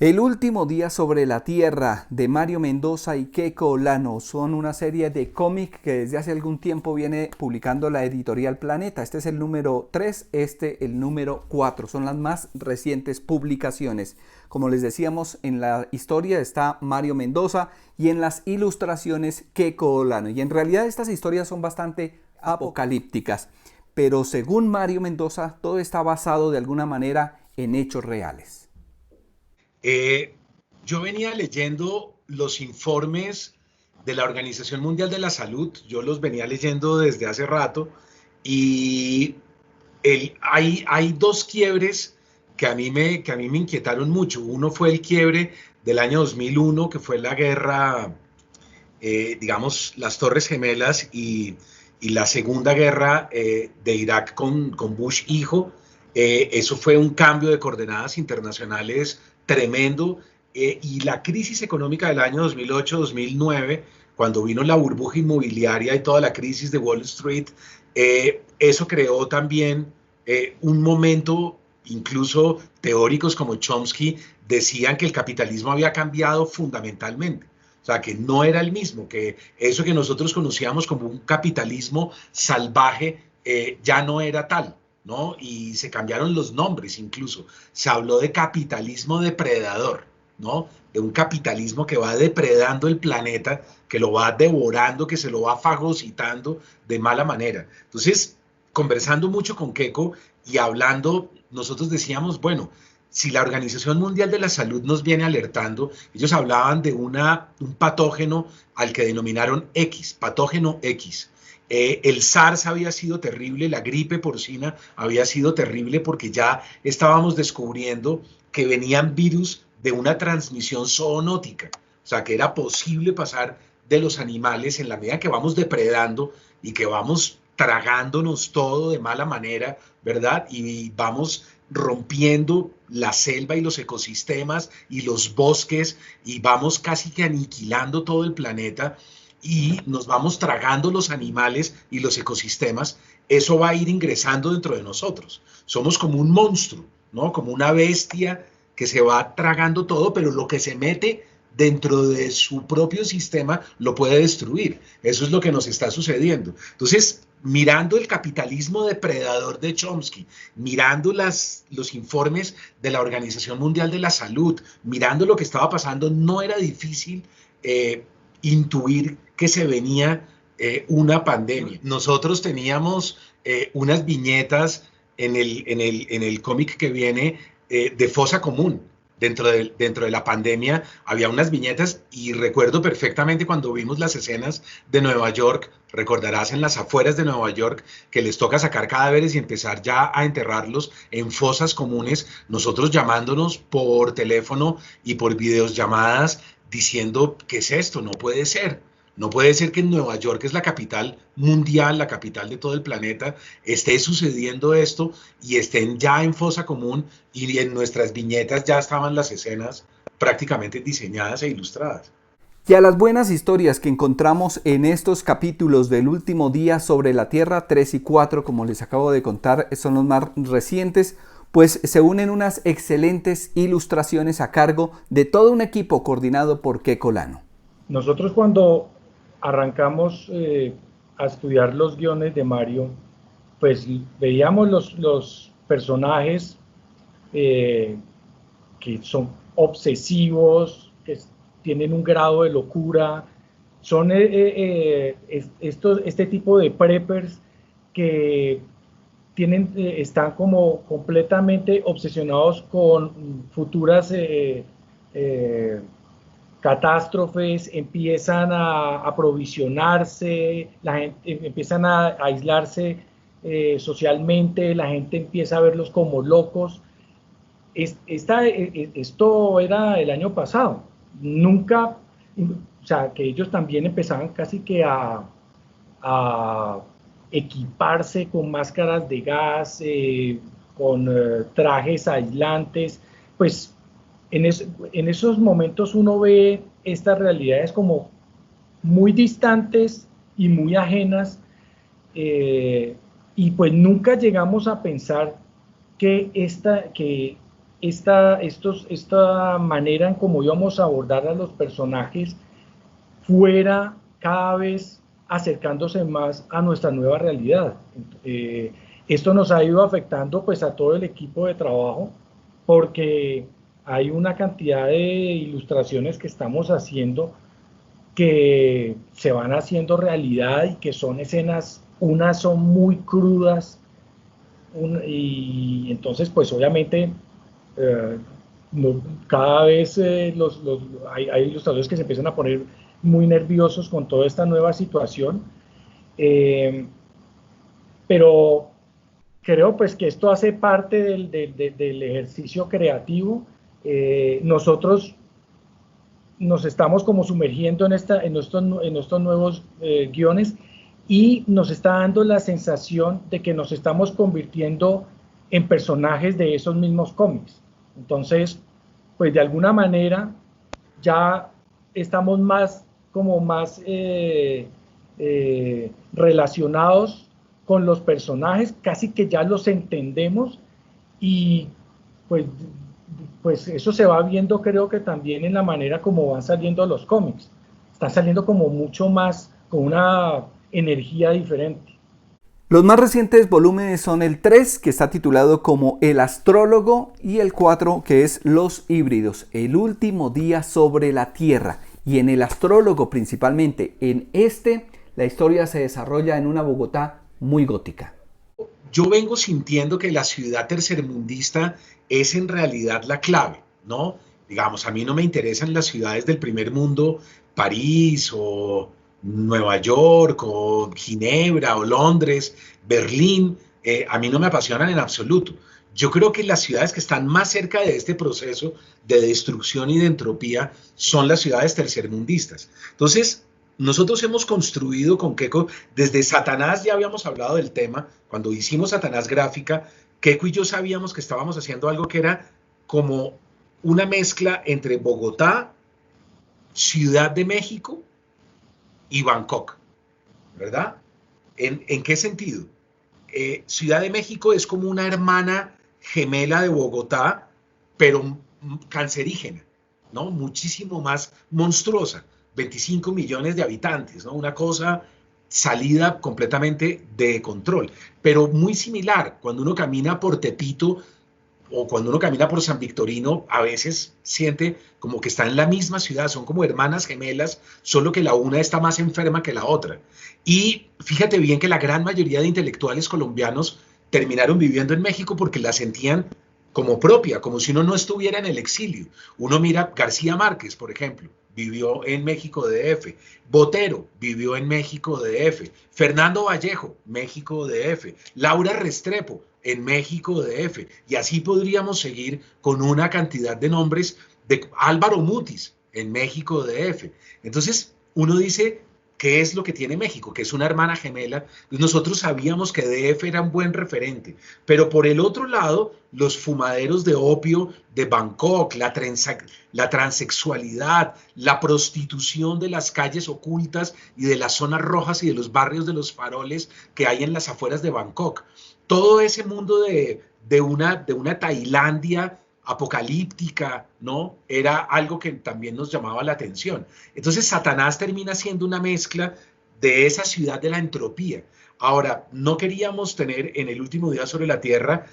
El último día sobre la Tierra de Mario Mendoza y Keiko Olano son una serie de cómic que desde hace algún tiempo viene publicando la editorial Planeta. Este es el número 3, este el número 4. Son las más recientes publicaciones. Como les decíamos, en la historia está Mario Mendoza y en las ilustraciones Keiko Olano. Y en realidad estas historias son bastante apocalípticas. Pero según Mario Mendoza, todo está basado de alguna manera en hechos reales. Eh, yo venía leyendo los informes de la Organización Mundial de la Salud, yo los venía leyendo desde hace rato, y hay dos quiebres que a mí me inquietaron mucho. Uno fue el quiebre del año 2001, que fue la guerra, digamos, las Torres Gemelas y la Segunda Guerra de Irak con Bush hijo. Eso fue un cambio de coordenadas internacionales tremendo, y la crisis económica del año 2008-2009, cuando vino la burbuja inmobiliaria y toda la crisis de Wall Street, eso creó también un momento. Incluso teóricos como Chomsky decían que el capitalismo había cambiado fundamentalmente. O sea, que no era el mismo, que eso que nosotros conocíamos como un capitalismo salvaje ya no era tal, ¿no? Y se cambiaron los nombres incluso. Se habló de capitalismo depredador, ¿no? De un capitalismo que va depredando el planeta, que lo va devorando, que se lo va fagocitando de mala manera. Entonces, conversando mucho con Keiko y hablando, nosotros decíamos, bueno, si la Organización Mundial de la Salud nos viene alertando, ellos hablaban de un patógeno al que denominaron X, patógeno X. El SARS había sido terrible, la gripe porcina había sido terrible porque ya estábamos descubriendo que venían virus de una transmisión zoonótica, o sea, que era posible pasar de los animales en la medida que vamos depredando y que vamos tragándonos todo de mala manera, ¿verdad? Y vamos rompiendo la selva y los ecosistemas y los bosques y vamos casi que aniquilando todo el planeta y nos vamos tragando los animales y los ecosistemas. Eso va a ir ingresando dentro de nosotros. Somos como un monstruo, ¿no? Como una bestia que se va tragando todo, pero lo que se mete dentro de su propio sistema lo puede destruir. Eso es lo que nos está sucediendo. Entonces, mirando el capitalismo depredador de Chomsky, mirando los informes de la Organización Mundial de la Salud, mirando lo que estaba pasando, no era difícil intuir que se venía una pandemia. Nosotros teníamos unas viñetas en el cómic que viene de fosa común. Dentro de la pandemia había unas viñetas y recuerdo perfectamente cuando vimos las escenas de Nueva York, recordarás en las afueras de Nueva York que les toca sacar cadáveres y empezar ya a enterrarlos en fosas comunes, nosotros llamándonos por teléfono y por videollamadas diciendo, ¿qué es esto? No puede ser. No puede ser que en Nueva York, que es la capital mundial, la capital de todo el planeta, esté sucediendo esto y estén ya en fosa común y en nuestras viñetas ya estaban las escenas prácticamente diseñadas e ilustradas. Y a las buenas historias que encontramos en estos capítulos del último día sobre la Tierra 3 y 4, como les acabo de contar, son los más recientes, pues se unen unas excelentes ilustraciones a cargo de todo un equipo coordinado por Keiko Olano. Nosotros cuando arrancamos a estudiar los guiones de Mario, pues veíamos los personajes que son obsesivos, que tienen un grado de locura, son este tipo de preppers que están como completamente obsesionados con futuras catástrofes, empiezan a aprovisionarse, la gente empiezan a aislarse socialmente, la gente empieza a verlos como locos. Esto era el año pasado, nunca, o sea, que ellos también empezaban casi que a equiparse con máscaras de gas, con trajes aislantes, pues en esos momentos uno ve estas realidades como muy distantes y muy ajenas, y pues nunca llegamos a pensar que esta manera en cómo íbamos a abordar a los personajes fuera cada vez acercándose más a nuestra nueva realidad. Esto nos ha ido afectando pues a todo el equipo de trabajo porque hay una cantidad de ilustraciones que estamos haciendo que se van haciendo realidad y que son escenas, unas son muy crudas y entonces pues obviamente eh, cada vez hay ilustradores que se empiezan a poner muy nerviosos con toda esta nueva situación, eh, pero creo pues que esto hace parte del ejercicio creativo. Nosotros nos estamos como sumergiendo en estos nuevos guiones y nos está dando la sensación de que nos estamos convirtiendo en personajes de esos mismos cómics. Entonces, pues de alguna manera ya estamos más relacionados con los personajes, casi que ya los entendemos y pues pues eso se va viendo creo que también en la manera como van saliendo los cómics. Están saliendo como mucho más, con una energía diferente. Los más recientes volúmenes son el 3, que está titulado como El Astrólogo, y el 4, que es Los Híbridos, el último día sobre la Tierra. Y en El Astrólogo principalmente, en la historia se desarrolla en una Bogotá muy gótica. Yo vengo sintiendo que la ciudad tercermundista es en realidad la clave, ¿no? Digamos, a mí no me interesan las ciudades del primer mundo, París o Nueva York o Ginebra o Londres, Berlín, a mí no me apasionan en absoluto. Yo creo que las ciudades que están más cerca de este proceso de destrucción y de entropía son las ciudades tercermundistas. Entonces, nosotros hemos construido con Keiko, desde Satanás ya habíamos hablado del tema, cuando hicimos Satanás Gráfica, Keiko y yo sabíamos que estábamos haciendo algo que era como una mezcla entre Bogotá, Ciudad de México y Bangkok, ¿verdad? ¿En qué sentido? Ciudad de México es como una hermana gemela de Bogotá, pero cancerígena, ¿no? Muchísimo más monstruosa. 25 millones de habitantes, ¿no? Una cosa salida completamente de control, pero muy similar. Cuando uno camina por Tepito o cuando uno camina por San Victorino, a veces siente como que está en la misma ciudad, son como hermanas gemelas, solo que la una está más enferma que la otra. Y fíjate bien que la gran mayoría de intelectuales colombianos terminaron viviendo en México porque la sentían como propia, como si uno no estuviera en el exilio. Uno mira García Márquez, por ejemplo, vivió en México DF. Botero vivió en México DF. Fernando Vallejo, México DF. Laura Restrepo, en México DF. Y así podríamos seguir con una cantidad de nombres de Álvaro Mutis, en México DF. Entonces, uno dice, ¿qué es lo que tiene México? Que es una hermana gemela. Nosotros sabíamos que DF era un buen referente, pero por el otro lado, los fumaderos de opio de Bangkok, la transexualidad, la prostitución de las calles ocultas y de las zonas rojas y de los barrios de los faroles que hay en las afueras de Bangkok. Todo ese mundo de una Tailandia apocalíptica, ¿no? Era algo que también nos llamaba la atención. Entonces Satanás termina siendo una mezcla de esa ciudad de la entropía. Ahora, no queríamos tener en el último día sobre la tierra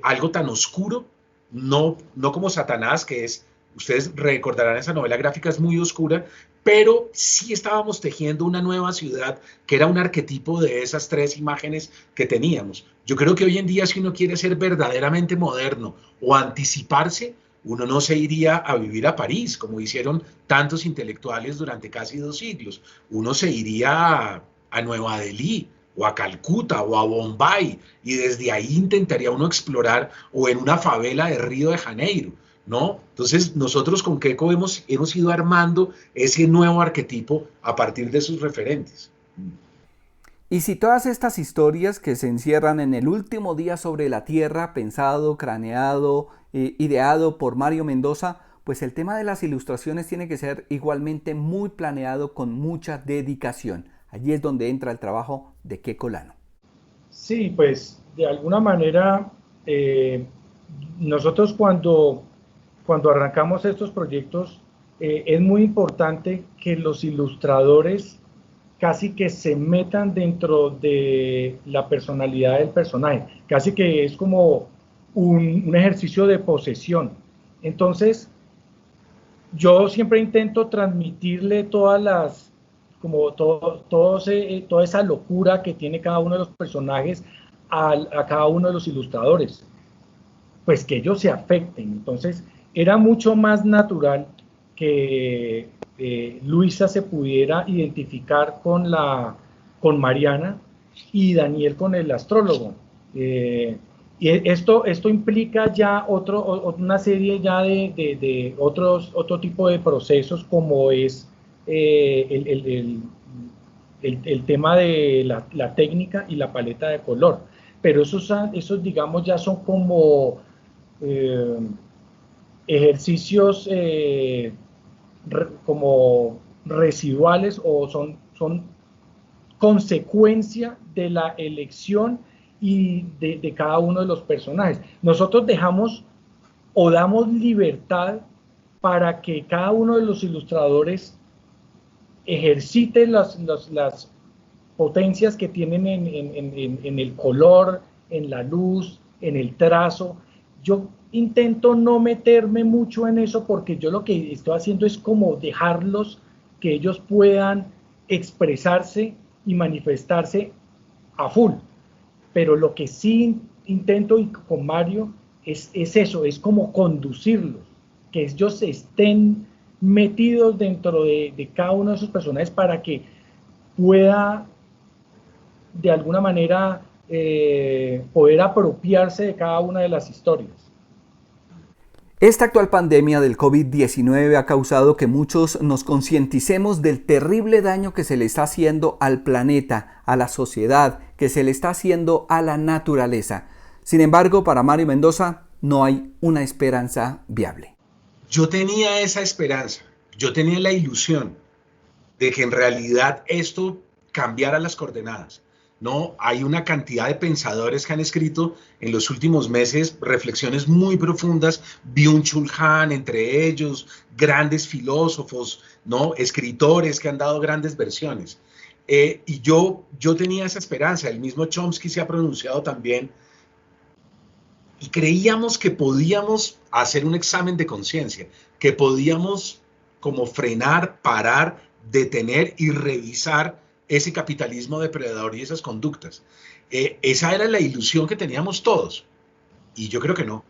algo tan oscuro, no como Satanás, que es, ustedes recordarán esa novela gráfica, es muy oscura, pero sí estábamos tejiendo una nueva ciudad que era un arquetipo de esas tres imágenes que teníamos. Yo creo que hoy en día, si uno quiere ser verdaderamente moderno o anticiparse, uno no se iría a vivir a París, como hicieron tantos intelectuales durante casi 2 siglos. Uno se iría a Nueva Delhi, o a Calcuta, o a Bombay, y desde ahí intentaría uno explorar, o en una favela de Río de Janeiro, ¿no? Entonces, nosotros con Keiko hemos ido armando ese nuevo arquetipo a partir de sus referentes. Y si todas estas historias que se encierran en el último día sobre la Tierra, pensado, craneado, ideado por Mario Mendoza, pues el tema de las ilustraciones tiene que ser igualmente muy planeado con mucha dedicación. Allí es donde entra el trabajo de Keiko Lano. Sí, pues de alguna manera nosotros cuando arrancamos estos proyectos, es muy importante que los ilustradores casi que se metan dentro de la personalidad del personaje, casi que es como un ejercicio de posesión. Entonces, yo siempre intento transmitirle toda esa locura que tiene cada uno de los personajes a cada uno de los ilustradores, pues que ellos se afecten. Entonces, era mucho más natural que Luisa se pudiera identificar con Mariana y Daniel con el astrólogo. Y esto implica ya una serie ya de otro tipo de procesos, como es el tema de la técnica y la paleta de color. Pero esos digamos, ya son como ejercicios como residuales, o son consecuencia de la elección y de cada uno de los personajes. Nosotros damos libertad para que cada uno de los ilustradores ejercite las potencias que tienen en el color, en la luz, en el trazo. Yo intento no meterme mucho en eso, porque yo lo que estoy haciendo es como dejarlos que ellos puedan expresarse y manifestarse a full. Pero lo que sí intento, y con Mario, es eso, es como conducirlos, que ellos estén metidos dentro de cada uno de esos personajes, para que pueda de alguna manera poder apropiarse de cada una de las historias. Esta actual pandemia del COVID-19 ha causado que muchos nos concienticemos del terrible daño que se le está haciendo al planeta, a la sociedad, que se le está haciendo a la naturaleza. Sin embargo, para Mario Mendoza no hay una esperanza viable. Yo tenía esa esperanza, yo tenía la ilusión de que en realidad esto cambiara las coordenadas. No, hay una cantidad de pensadores que han escrito en los últimos meses reflexiones muy profundas, Byung-Chul Han entre ellos, grandes filósofos, ¿no? Escritores que han dado grandes versiones. Y yo tenía esa esperanza, el mismo Chomsky se ha pronunciado también, y creíamos que podíamos hacer un examen de conciencia, que podíamos como frenar, parar, detener y revisar ese capitalismo depredador y esas conductas. Esa era la ilusión que teníamos todos. Y yo creo que no.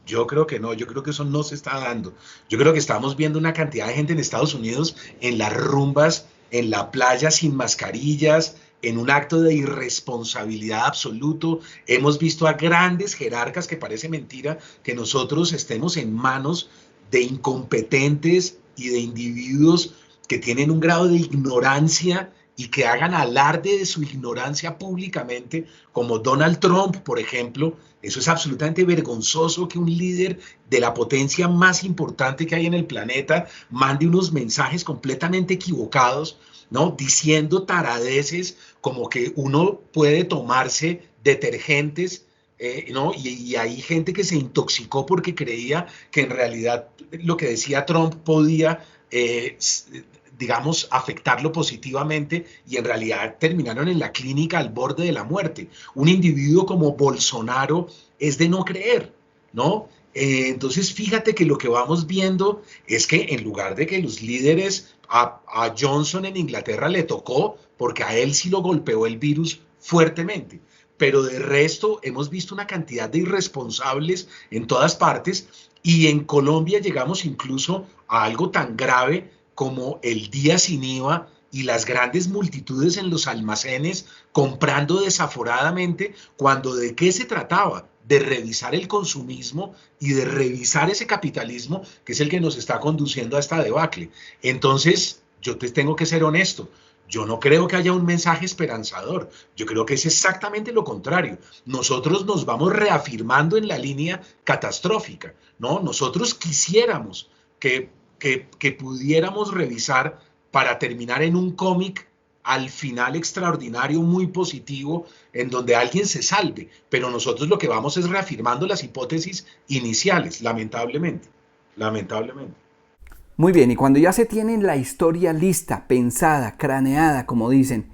Yo creo que no. Yo creo que eso no se está dando. Yo creo que estamos viendo una cantidad de gente en Estados Unidos en las rumbas, en la playa sin mascarillas, en un acto de irresponsabilidad absoluto. Hemos visto a grandes jerarcas, que parece mentira que nosotros estemos en manos de incompetentes y de individuos que tienen un grado de ignorancia y que hagan alarde de su ignorancia públicamente, como Donald Trump, por ejemplo. Eso es absolutamente vergonzoso, que un líder de la potencia más importante que hay en el planeta mande unos mensajes completamente equivocados, ¿no? Diciendo taradeces como que uno puede tomarse detergentes, ¿no? Y hay gente que se intoxicó porque creía que en realidad lo que decía Trump podía digamos, afectarlo positivamente, y en realidad terminaron en la clínica al borde de la muerte. Un individuo como Bolsonaro es de no creer, ¿no? Entonces, fíjate que lo que vamos viendo es que en lugar de que los líderes, a Johnson en Inglaterra le tocó, porque a él sí lo golpeó el virus fuertemente, pero de resto hemos visto una cantidad de irresponsables en todas partes, y en Colombia llegamos incluso a algo tan grave como el día sin IVA y las grandes multitudes en los almacenes comprando desaforadamente, cuando ¿de qué se trataba? De revisar el consumismo y de revisar ese capitalismo que es el que nos está conduciendo a esta debacle. Entonces, yo te tengo que ser honesto. Yo no creo que haya un mensaje esperanzador. Yo creo que es exactamente lo contrario. Nosotros nos vamos reafirmando en la línea catastrófica, ¿no? Nosotros quisiéramos que pudiéramos revisar para terminar en un cómic al final extraordinario, muy positivo, en donde alguien se salve, pero nosotros lo que vamos es reafirmando las hipótesis iniciales, lamentablemente, lamentablemente. Muy bien, y cuando ya se tiene la historia lista, pensada, craneada, como dicen,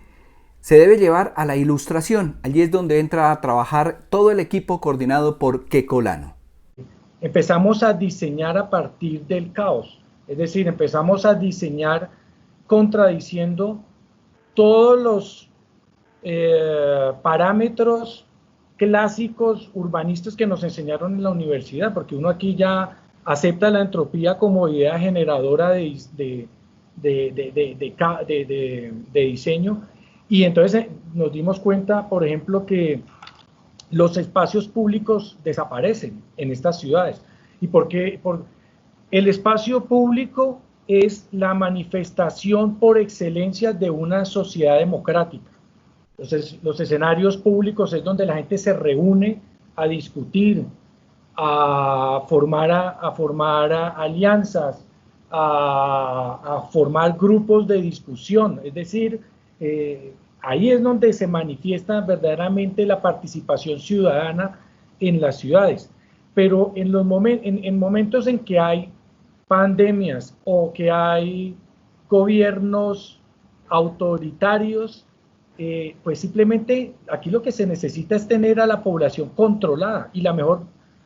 se debe llevar a la ilustración. Allí es donde entra a trabajar todo el equipo coordinado por Keco Lano. Empezamos a diseñar a partir del caos, es decir, empezamos a diseñar contradiciendo todos los parámetros clásicos urbanistas que nos enseñaron en la universidad, porque uno aquí ya acepta la entropía como idea generadora de diseño, y entonces nos dimos cuenta, por ejemplo, que los espacios públicos desaparecen en estas ciudades. ¿Y por qué? El espacio público es la manifestación por excelencia de una sociedad democrática. Entonces, los escenarios públicos es donde la gente se reúne a discutir, a formar alianzas, a formar grupos de discusión. Es decir, ahí es donde se manifiesta verdaderamente la participación ciudadana en las ciudades. Pero en momentos en que hay pandemias o que hay gobiernos autoritarios, pues simplemente aquí lo que se necesita es tener a la población controlada, y la mejor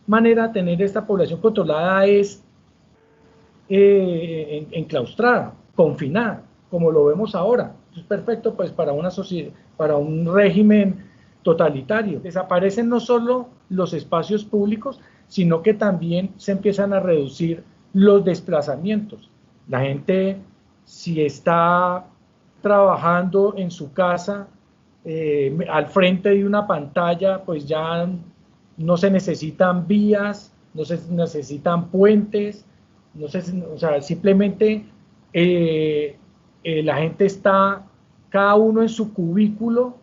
manera de tener esta población controlada es enclaustrada, confinada, como lo vemos ahora. Es perfecto pues para una sociedad, para un régimen totalitario. Desaparecen no solo los espacios públicos, sino que también se empiezan a reducir los desplazamientos. La gente, si está trabajando en su casa al frente de una pantalla, pues ya no se necesitan vías, no se necesitan puentes, o sea, simplemente la gente está cada uno en su cubículo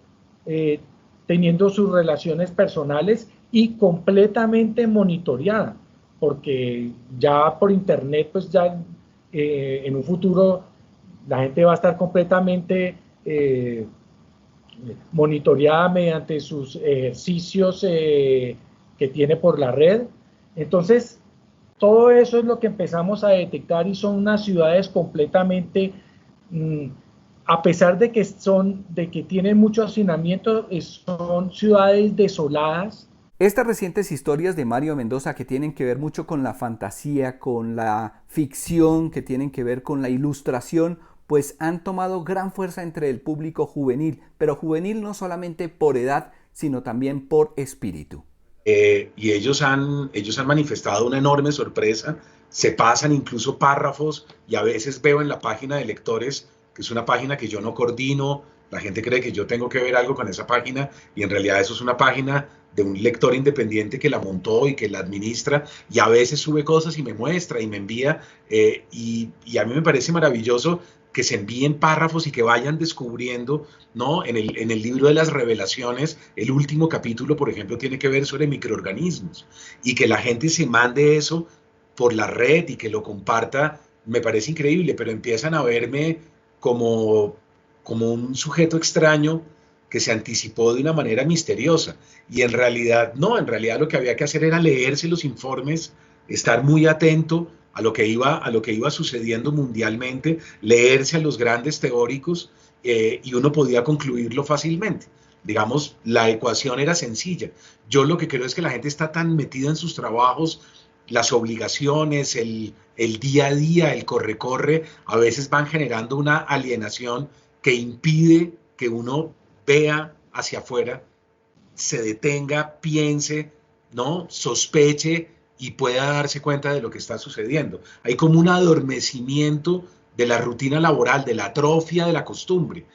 teniendo sus relaciones personales y completamente monitoreada, porque ya por internet pues ya en un futuro la gente va a estar completamente monitoreada mediante sus ejercicios que tiene por la red. Entonces, todo eso es lo que empezamos a detectar, y son unas ciudades completamente, a pesar de que tienen mucho hacinamiento, son ciudades desoladas. Estas recientes historias de Mario Mendoza, que tienen que ver mucho con la fantasía, con la ficción, que tienen que ver con la ilustración, pues han tomado gran fuerza entre el público juvenil, pero juvenil no solamente por edad, sino también por espíritu. Y ellos han manifestado una enorme sorpresa, se pasan incluso párrafos, y a veces veo en la página de lectores, que es una página que yo no coordino, la gente cree que yo tengo que ver algo con esa página, y en realidad eso es una página de un lector independiente que la montó y que la administra, y a veces sube cosas y me muestra y me envía, y a mí me parece maravilloso que se envíen párrafos y que vayan descubriendo, ¿no? En el libro de las revelaciones, el último capítulo, por ejemplo, tiene que ver sobre microorganismos, y que la gente se mande eso por la red y que lo comparta, me parece increíble, pero empiezan a verme como un sujeto extraño que se anticipó de una manera misteriosa, y en realidad no, en realidad lo que había que hacer era leerse los informes, estar muy atento a lo que iba sucediendo mundialmente, leerse a los grandes teóricos, y uno podía concluirlo fácilmente. Digamos, la ecuación era sencilla. Yo lo que creo es que la gente está tan metida en sus trabajos, las obligaciones, el día a día, el corre-corre, a veces van generando una alienación que impide que uno vea hacia afuera, se detenga, piense, ¿no? Sospeche y pueda darse cuenta de lo que está sucediendo. Hay como un adormecimiento de la rutina laboral, de la atrofia de la costumbre.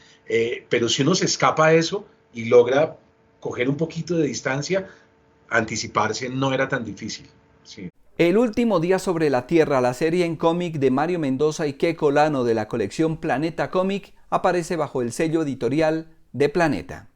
Pero si uno se escapa a eso y logra coger un poquito de distancia, anticiparse no era tan difícil. Sí. El último día sobre la Tierra, la serie en cómic de Mario Mendoza y Keco Lano de la colección Planeta Cómic, aparece bajo el sello editorial de Planeta.